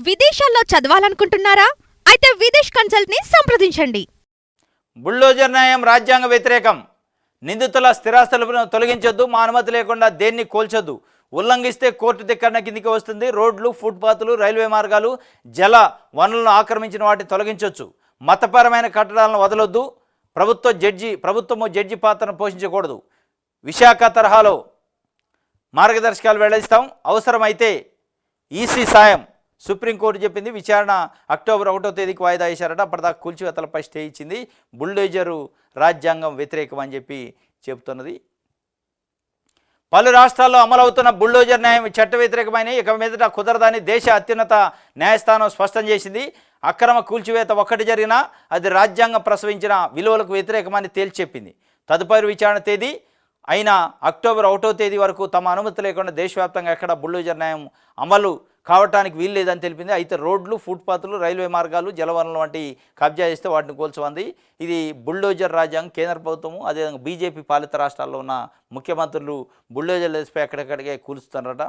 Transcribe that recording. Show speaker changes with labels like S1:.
S1: విదేశాల్లో చదవాలనుకుంటున్నారా? అయితే విదేశ్ కన్సల్ట్ ని సంప్రదించండి.
S2: బుల్డోజర్ న్యాయం రాజ్యాంగ వ్యతిరేకం. నిందితుల స్థిరాస్తులను తొలగించొద్దు, మా అనుమతి లేకుండా దేన్ని కోల్చొద్దు. ఉల్లంఘిస్తే కోర్టు ధిక్కరణ కిందికి వస్తుంది. రోడ్లు, ఫుట్పాత్లు, రైల్వే మార్గాలు, జల వనరులను ఆక్రమించిన వాటిని తొలగించవచ్చు. మతపరమైన కట్టడాలను వదలొద్దు. ప్రభుత్వము జడ్జి పాత్రను పోషించకూడదు. విశాఖ తరహాలో మార్గదర్శకాలు వెల్లడిస్తాం. అవసరమైతే ఈసీ సాయం. సుప్రీంకోర్టు చెప్పింది. విచారణ అక్టోబర్ 1వ తేదీకి వాయిదా వేశారట. అప్పటిదాకా కూల్చివేతలపై స్టే ఇచ్చింది. బుల్డోజరు రాజ్యాంగం వ్యతిరేకం అని చెప్పి చెబుతున్నది. పలు రాష్ట్రాల్లో అమలవుతున్న బుల్డోజర్ న్యాయం చట్ట వ్యతిరేకమైన ఇక మీదట కుదరదని దేశ అత్యున్నత న్యాయస్థానం స్పష్టం చేసింది. అక్రమ కూల్చివేత ఒక్కటి జరిగినా అది రాజ్యాంగం ప్రసవించిన విలువలకు వ్యతిరేకమని తేల్చి చెప్పింది. తదుపరి విచారణ తేదీ అయిన అక్టోబర్ 1వ తేదీ వరకు తమ అనుమతి లేకుండా దేశవ్యాప్తంగా ఎక్కడ బుల్డోజర్ న్యాయం అమలు కావటానికి వీలు లేదని తెలిపింది. అయితే రోడ్లు, ఫుట్పాత్లు, రైల్వే మార్గాలు, జలవనరులు వంటి కబ్జా చేస్తే వాటిని కోల్చమంది. ఇది బుల్డోజర్ రాజ్యాంగం. కేంద్ర ప్రభుత్వము అదేవిధంగా బీజేపీ పాలిత రాష్ట్రాల్లో ఉన్న ముఖ్యమంత్రులు బుల్డోజర్లు వేసిపోయి ఎక్కడెక్కడికే కూలుస్తున్నారట.